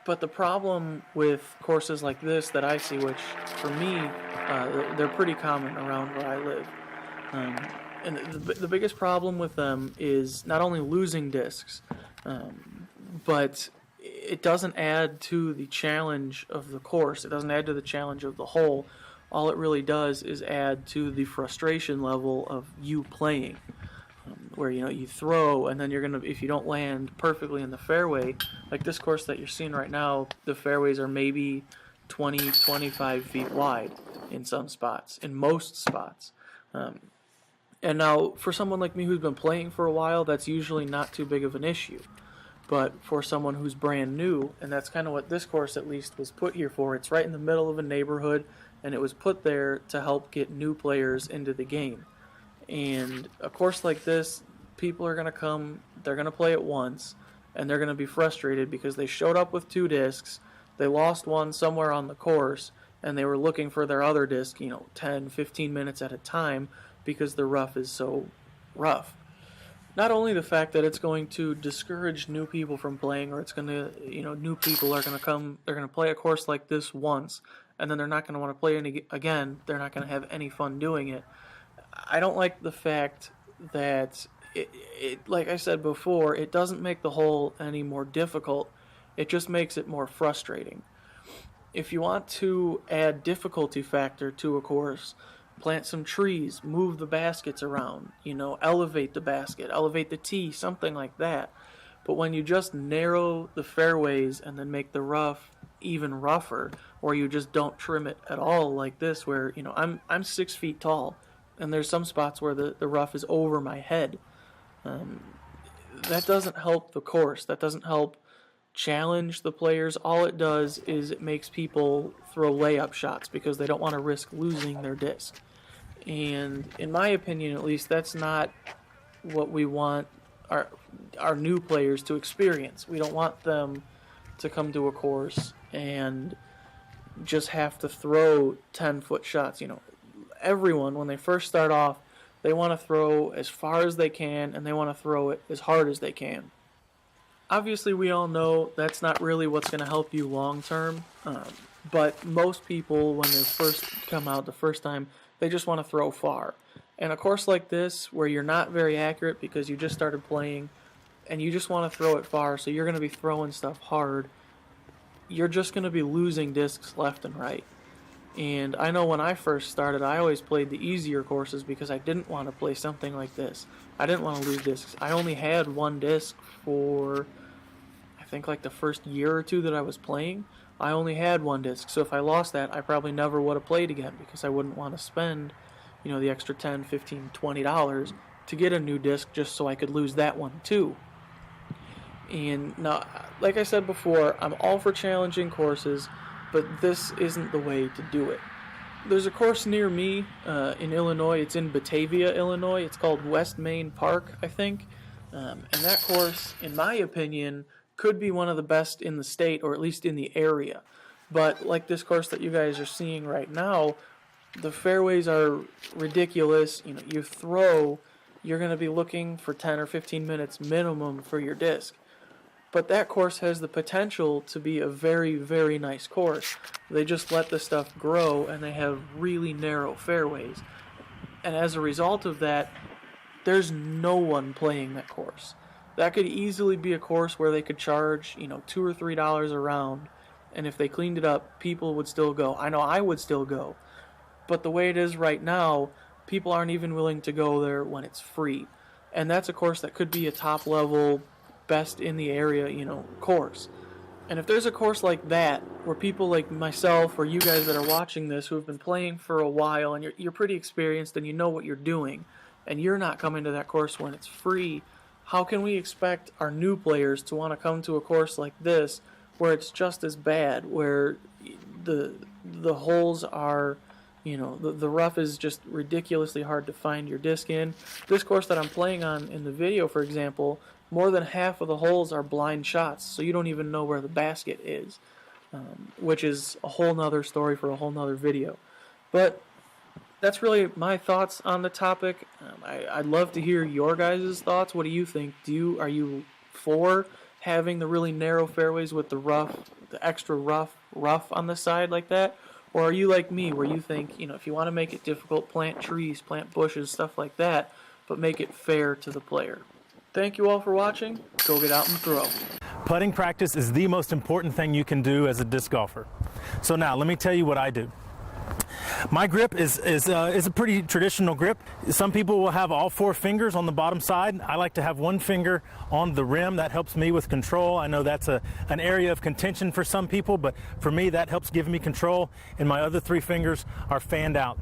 But the problem with courses like this that I see, which for me they're pretty common around where I live, and the biggest problem with them is not only losing discs, but it doesn't add to the challenge of the course. It doesn't add to the challenge of the hole. All it really does is add to the frustration level of you playing, where you throw and then you're gonna, if you don't land perfectly in the fairway, like this course that you're seeing right now, the fairways are maybe 20, 25 feet wide in some spots, in most spots. And now for someone like me who's been playing for a while, that's usually not too big of an issue. But for someone who's brand new, and that's kind of what this course at least was put here for, it's right in the middle of a neighborhood, and it was put there to help get new players into the game. And a course like this, people are going to come, they're going to play it once, and they're going to be frustrated because they showed up with 2 discs, they lost one somewhere on the course, and they were looking for their other disc, 10, 15 minutes at a time because the rough is so rough. Not only the fact that it's going to discourage new people from playing, or it's going to, new people are going to come, they're going to play a course like this once, and then they're not going to want to play it again, they're not going to have any fun doing it. I don't like the fact that, it, like I said before, it doesn't make the hole any more difficult, it just makes it more frustrating. If you want to add difficulty factor to a course, plant some trees, move the baskets around, elevate the basket, elevate the tee, something like that. But when you just narrow the fairways and then make the rough even rougher, or you just don't trim it at all like this, where, I'm 6 feet tall, and there's some spots where the rough is over my head. That doesn't help the course. That doesn't help challenge the players. All it does is it makes people throw layup shots because they don't want to risk losing their disc. And in my opinion, at least, that's not what we want our new players to experience. We don't want them to come to a course and just have to throw 10-foot shots. Everyone, when they first start off, they want to throw as far as they can, and they want to throw it as hard as they can. Obviously, we all know that's not really what's going to help you long term, but most people, when they first come out the first time, they just want to throw far. And a course like this, where you're not very accurate because you just started playing and you just want to throw it far, so you're going to be throwing stuff hard, you're just going to be losing discs left and right. And I know when I first started, I always played the easier courses because I didn't want to play something like this. I didn't want to lose discs. I only had one disc for, I think, like the first year or two that I was playing. I only had one disc, so if I lost that, I probably never would have played again because I wouldn't want to spend, you know, the extra $10, $15, $20 to get a new disc just so I could lose that one too. And now, like I said before, I'm all for challenging courses, but this isn't the way to do it. There's a course near me in Illinois. It's in Batavia, Illinois. It's called West Main Park, I think. And that course, in my opinion, could be one of the best in the state, or at least in the area. But like this course that you guys are seeing right now, the fairways are ridiculous. You know, you throw, you're going to be looking for 10 or 15 minutes minimum for your disc. But that course has the potential to be a very, very nice course. They just let the stuff grow, and they have really narrow fairways. And as a result of that, there's no one playing that course. That could easily be a course where they could charge, you know, $2 or $3 a round, and if they cleaned it up, people would still go. I know I would still go. But the way it is right now, people aren't even willing to go there when it's free. And that's a course that could be a top-level, best in the area, you know, course. And if there's a course like that, where people like myself or you guys that are watching this who have been playing for a while and you're pretty experienced and you know what you're doing, and you're not coming to that course when it's free, how can we expect our new players to want to come to a course like this where it's just as bad, where the holes are, you know, the rough is just ridiculously hard to find your disc in. This course that I'm playing on in the video, for example, more than half of the holes are blind shots, so you don't even know where the basket is, which is a whole nother story for a whole nother video. But that's really my thoughts on the topic. I'd love to hear your guys' thoughts. What do you think? Are you for having the really narrow fairways with the rough, the extra rough on the side like that? Or are you like me, where you think, you know, if you want to make it difficult, plant trees, plant bushes, stuff like that, but make it fair to the player? Thank you all for watching. Go get out and throw. Putting practice is the most important thing you can do as a disc golfer. So now, let me tell you what I do. My grip is a pretty traditional grip. Some people will have all 4 fingers on the bottom side. I like to have 1 finger on the rim. That helps me with control. I know that's an area of contention for some people, but for me that helps give me control, and my other 3 fingers are fanned out.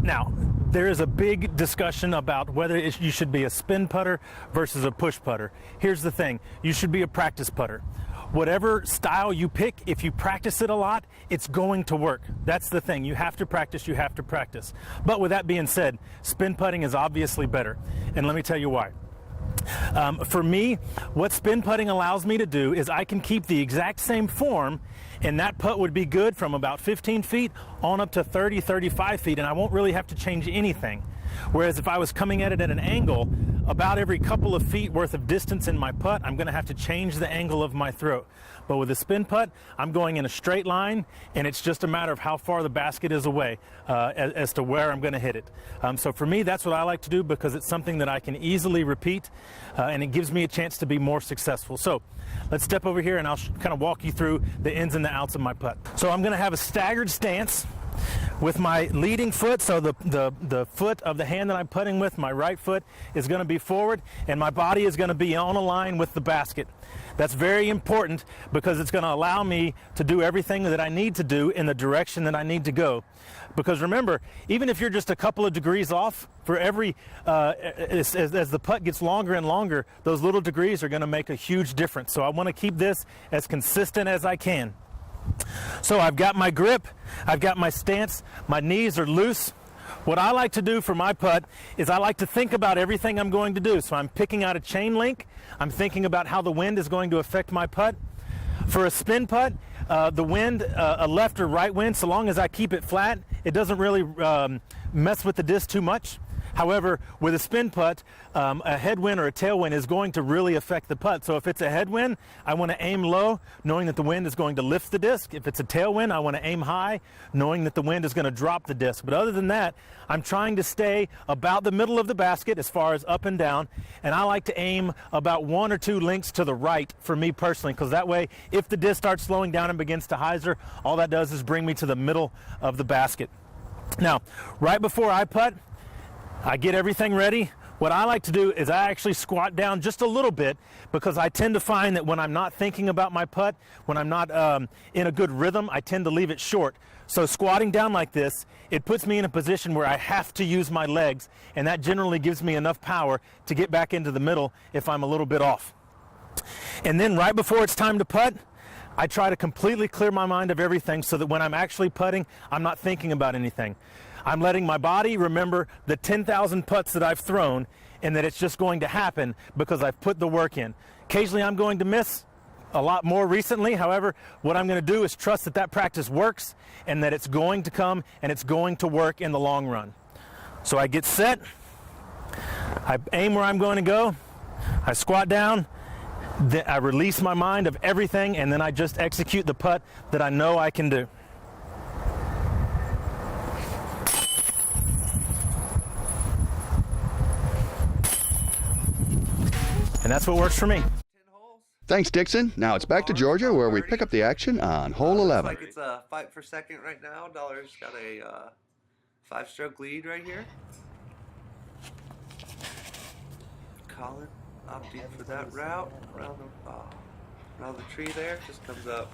Now, there is a big discussion about whether you should be a spin putter versus a push putter. Here's the thing, you should be a practice putter. Whatever style you pick, if you practice it a lot, it's going to work. That's the thing, you have to practice, you have to practice. But with that being said, spin putting is obviously better, and let me tell you why. For me, what spin putting allows me to do is I can keep the exact same form, and that putt would be good from about 15 feet on up to 30, 35 feet, and I won't really have to change anything. Whereas if I was coming at it at an angle, about every couple of feet worth of distance in my putt, I'm going to have to change the angle of my throw. But with a spin putt, I'm going in a straight line, and it's just a matter of how far the basket is away as to where I'm going to hit it. So for me, that's what I like to do, because it's something that I can easily repeat, and it gives me a chance to be more successful. So let's step over here, and I'll kind of walk you through the ins and the outs of my putt. So I'm going to have a staggered stance with my leading foot, so the foot of the hand that I'm putting with, my right foot, is going to be forward, and my body is going to be on a line with the basket. That's very important, because it's going to allow me to do everything that I need to do in the direction that I need to go. Because remember, even if you're just a couple of degrees off, for every as the putt gets longer and longer, those little degrees are going to make a huge difference. So I want to keep this as consistent as I can. So I've got my grip, I've got my stance, my knees are loose. What I like to do for my putt is I like to think about everything I'm going to do. So I'm picking out a chain link, I'm thinking about how the wind is going to affect my putt. For a spin putt, the wind, a left or right wind, so long as I keep it flat, it doesn't really mess with the disc too much. However, with a spin putt, a headwind or a tailwind is going to really affect the putt. So if it's a headwind, I want to aim low, knowing that the wind is going to lift the disc. If it's a tailwind, I want to aim high, knowing that the wind is going to drop the disc. But other than that, I'm trying to stay about the middle of the basket as far as up and down, and I like to aim about 1 or 2 links to the right for me personally, because that way, if the disc starts slowing down and begins to hyzer, all that does is bring me to the middle of the basket. Now, right before I putt, I get everything ready. What I like to do is I actually squat down just a little bit, because I tend to find that when I'm not thinking about my putt, when I'm not in a good rhythm, I tend to leave it short. So squatting down like this, it puts me in a position where I have to use my legs, and that generally gives me enough power to get back into the middle if I'm a little bit off. And then right before it's time to putt, I try to completely clear my mind of everything so that when I'm actually putting, I'm not thinking about anything. I'm letting my body remember the 10,000 putts that I've thrown, and that it's just going to happen because I've put the work in. Occasionally I'm going to miss, a lot more recently. However, what I'm going to do is trust that that practice works and that it's going to come and it's going to work in the long run. So I get set, I aim where I'm going to go, I squat down, then I release my mind of everything, and then I just execute the putt that I know I can do. And that's what works for me. Thanks, Dixon. Now it's back to Georgia, where we pick up the action on hole 11. Looks like it's a fight for second right now. Dollar's got a 5-stroke lead right here. Colin opting for that route around the tree there. Just comes up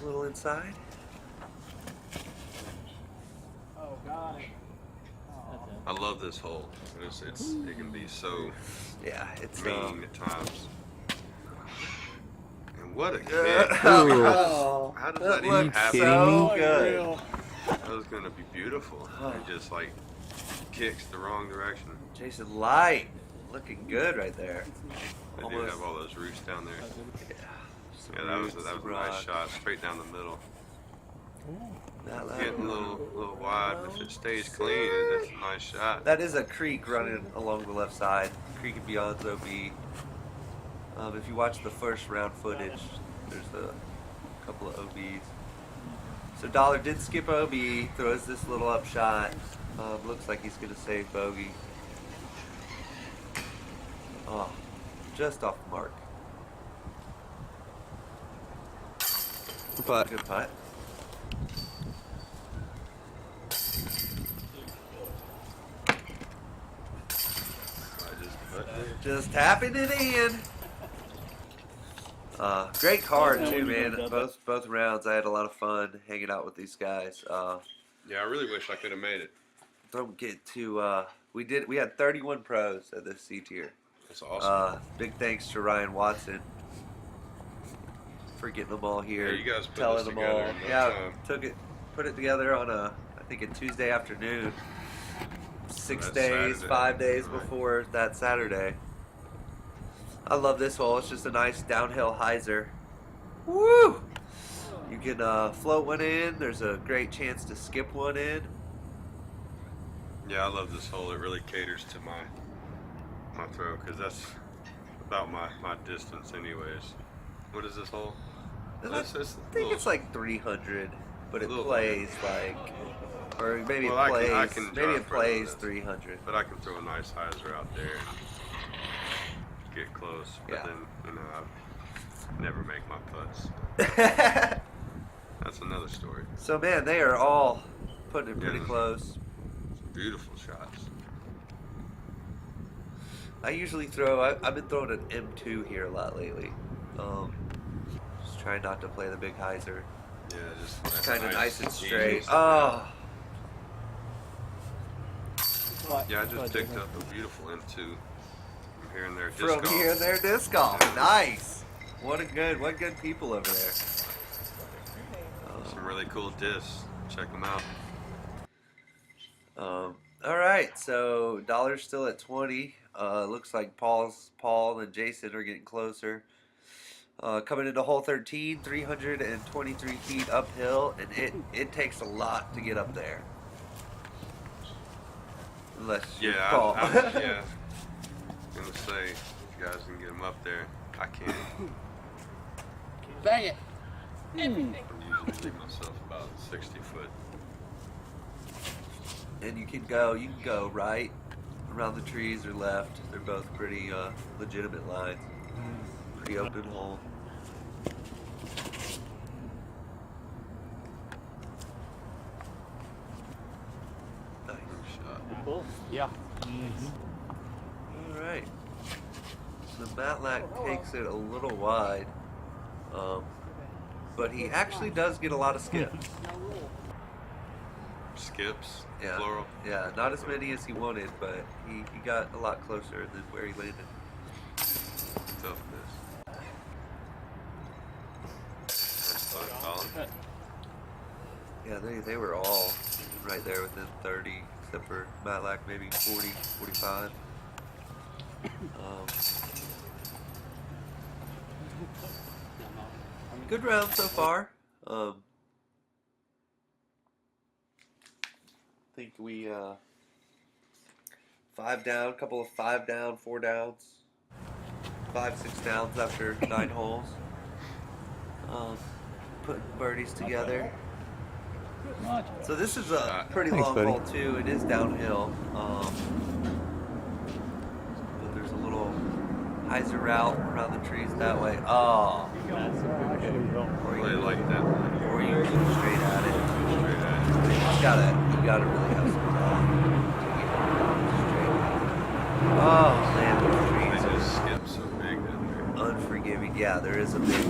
a little inside. Oh, got it. I love this hole. It can be so it's mean at times. And what a kick! How does that even happen? So good. That was gonna be beautiful. It just like kicks the wrong direction. Jason Light looking good right there. They do have all those roots down there. Yeah, that was a nice shot, straight down the middle. Getting a little wide, but if it stays clean, that's a nice shot. That is a creek running along the left side. Creek and Beyond's OB. If you watch the first round footage, there's a couple of OBs. So Dollar did skip OB, throws this little up shot. Looks like he's going to save bogey. Oh, just off the mark. Good putt. Good putt. Just tapping it in. Great card too, man. Both rounds, I had a lot of fun hanging out with these guys. Yeah, I really wish I could have made it. Don't get too. We had 31 pros at this C tier. That's awesome. Big thanks to Ryan Watson for getting them all here. Yeah, you guys put telling this them together all. in no Yeah, time. put it together on I think a Tuesday afternoon. 6 days, Saturday. 5 days Right. before that Saturday. I love this hole. It's just a nice downhill hyzer. Woo! You can float one in. There's a great chance to skip one in. Yeah, I love this hole. It really caters to my throw, because that's about my distance anyways. What is this hole? I think it's like 300, but it plays like, or maybe Well, it plays, can maybe drive it further than plays this. 300. But I can throw a nice hyzer out there and get close. But then, I never make my putts. That's another story. So man, they are all putting it pretty Yeah. close. Some beautiful shots. I usually throw. I've been throwing an M2 here a lot lately. Just trying not to play the big hyzer. Yeah, just Kind of nice and easy straight. stuff. Oh, Yeah, I just picked up a beautiful M2 from here and there. Disc from golf. here and there, disc golf. Nice. What good people over there. Some really cool discs. Check them out. All right, so Dollar's still at 20. Looks like Paul and Jason are getting closer. Coming into hole 13, 323 feet uphill, and it takes a lot to get up there. Unless you Yeah, fall. yeah. I'm gonna say you guys can get them up there. I can't. Bang it. I usually leave myself about 60 foot. And you can go right around the trees or left. They're both pretty legitimate lines. Pretty open hole. Nice shot. Cool. Yeah. All right. So Matlack takes it a little wide, but he actually does get a lot of skips. Skips, Yeah, plural. yeah, not as many as he wanted, but he got a lot closer than where he landed. Toughness. That's fun, Colin. Yeah, they were all right there within 30, except for Matlack, maybe 40, 45. Good round so far. I think we 5 down, couple of 5 down, 4 downs, 5, 6 downs after 9 holes. Putting birdies together. So this is a pretty long hole too. It is downhill. But there's a little hyzer route around the trees that way. Oh, or Really like that. or you go straight at it. You gotta really have some time to get straight at it. Oh man, those trees They just skip so big that they're unforgiving. Yeah, there is a big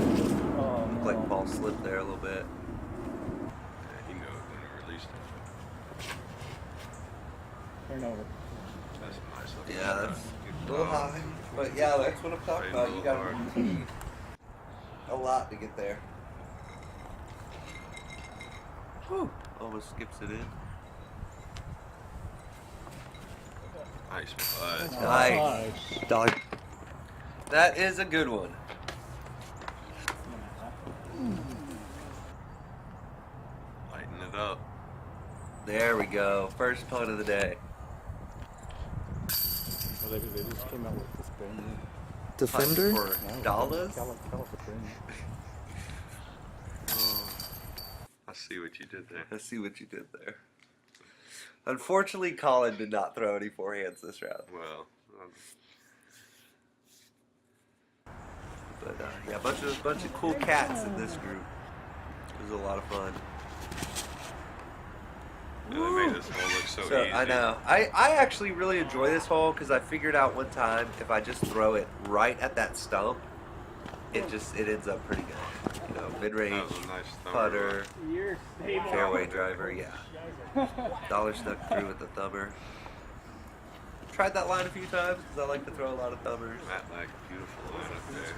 like ball slip there a little bit. you know when it released it. Turn over. That's nice. Yeah, that's a little high. But yeah, that's what I'm talking about. You gotta need a lot to get there. Whew. Almost skips it in. Nice putt. Nice. Dog. That is a good one. Lighten it up. There we go. First putt of the day. Well, they just came out with this brand new Defender? For dollars? I see what you did there. I see what you did there. Unfortunately, Colin did not throw any forehands this round. Well, But yeah, bunch of cool cats in this group. It was a lot of fun. yeah, they made this hole look so easy. I know. I actually really enjoy this hole because I figured out one time if I just throw it right at that stump, it ends up pretty good. You know, mid-range, That was a nice thumber. putter, fairway driver, yeah. Dollar snuck through with the thumber. Tried that line a few times because I like to throw a lot of thumbers. Matlack, beautiful line up there.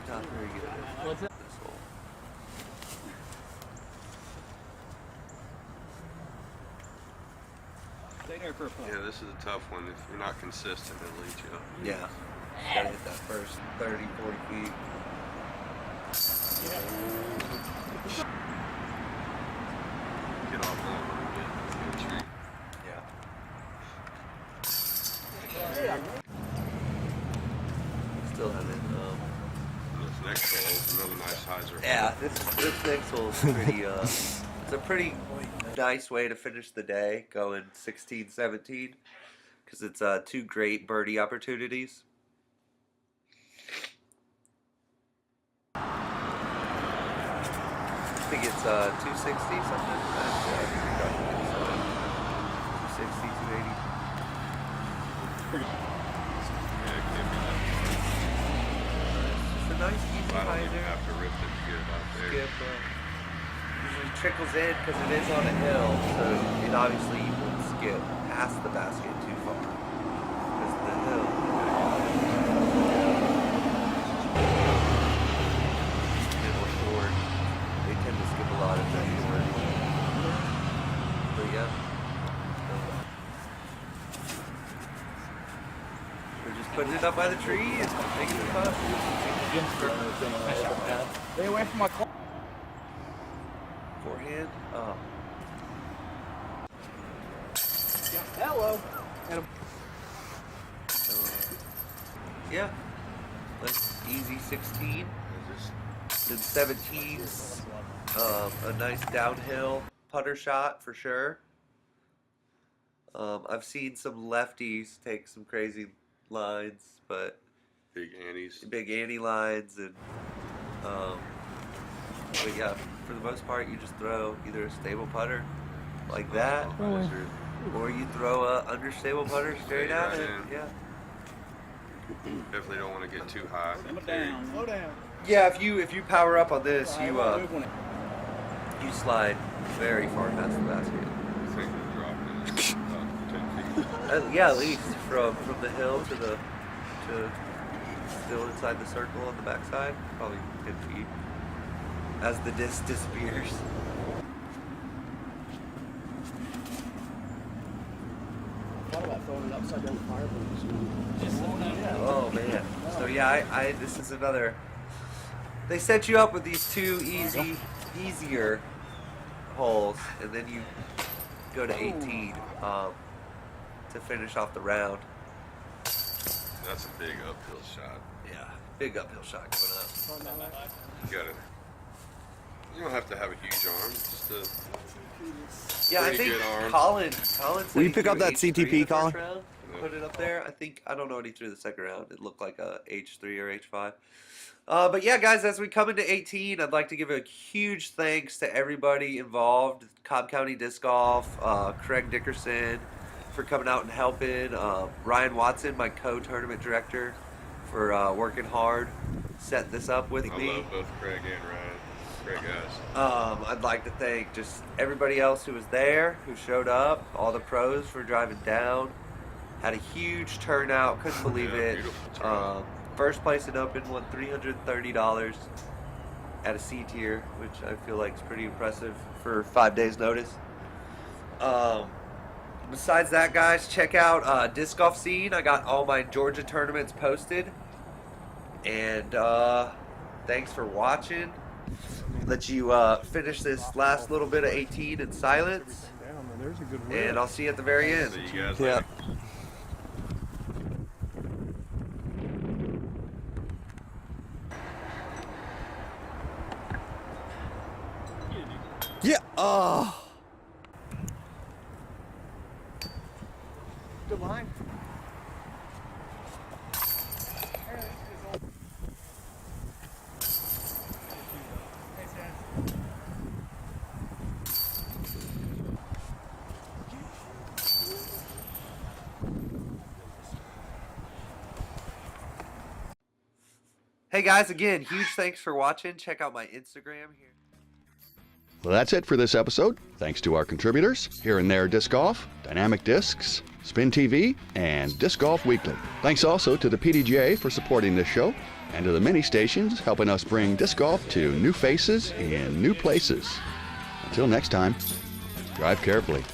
Not very good at this hole. Yeah, this is a tough one. If you're not consistent, it'll eat you up. Yeah. Gotta hit that first 30, 40 feet. Get off that one, get a tree. Yeah. Still haven't. This next hole is another nice hyzer. Yeah, this next hole is pretty. It's a pretty nice way to finish the day, going 16-17, because it's 2 great birdie opportunities. I think it's 260 something. 260, 280. Yeah, it can't be that It's a nice easy far. I don't even hyzer. have to rip it to get it out there. Skip usually trickles in because it is on a hill, so it obviously you won't skip past the basket too far because of the hill. Middle short, they tend to skip a lot of that short. But yeah. We're just putting it up by the tree and making the putt. Stay away from my car. Forehand. Oh. Hello. Yeah, that's easy 16. Then 17's a nice downhill putter shot for sure. I've seen some lefties take some crazy lines, but Big Annie's. Big Annie lines, and but yeah, for the most part, you just throw either a stable putter like that, or you throw a understable putter straight at it. Yeah. Definitely don't want to get too high. Slow down. Yeah, if you power up on this, you slide very far past the basket. I think we're dropping about 10 feet. Yeah, at least from the hill to still inside the circle on the backside, probably 10 feet. As the disc disappears. I thought about throwing it upside down fire balloons. Oh man. So yeah, this is another. They set you up with these two easier holes, and then you go to 18 to finish off the round. That's a big uphill shot. Yeah, big uphill shot coming up. You got it. You don't have to have a huge arm. Just a Yeah, I pretty think good arm. Colin said Will you he pick threw up that H3 CTP, the first Colin? round, put it up there. I don't know what he threw the second round. It looked like a H3 or H5. But yeah, guys, as we come into 18, I'd like to give a huge thanks to everybody involved. Cobb County Disc Golf, Craig Dickerson for coming out and helping, Ryan Watson, my co-tournament director, for working hard, setting this up with me. I love both Craig and Ryan. Great guys. I'd like to thank just everybody else who was there, who showed up, all the pros for driving down. Had a huge turnout, couldn't believe it. First place in Open won $330 at a C tier, which I feel like is pretty impressive for 5 days notice. Besides that, guys, check out Disc Golf Scene. I got all my Georgia tournaments posted. And thanks for watching. Let you finish this last little bit of 18 in silence. And I'll see you at the very end. See you guys Yeah. later. Yeah. Oh. Good line. Hey guys, again, huge thanks for watching. Check out my Instagram here. Well, that's it for this episode. Thanks to our contributors, Here and There Disc Golf, Dynamic Discs, SpinTV, and Disc Golf Weekly. Thanks also to the PDGA for supporting this show, and to the many stations helping us bring disc golf to new faces in new places. Until next time, drive carefully.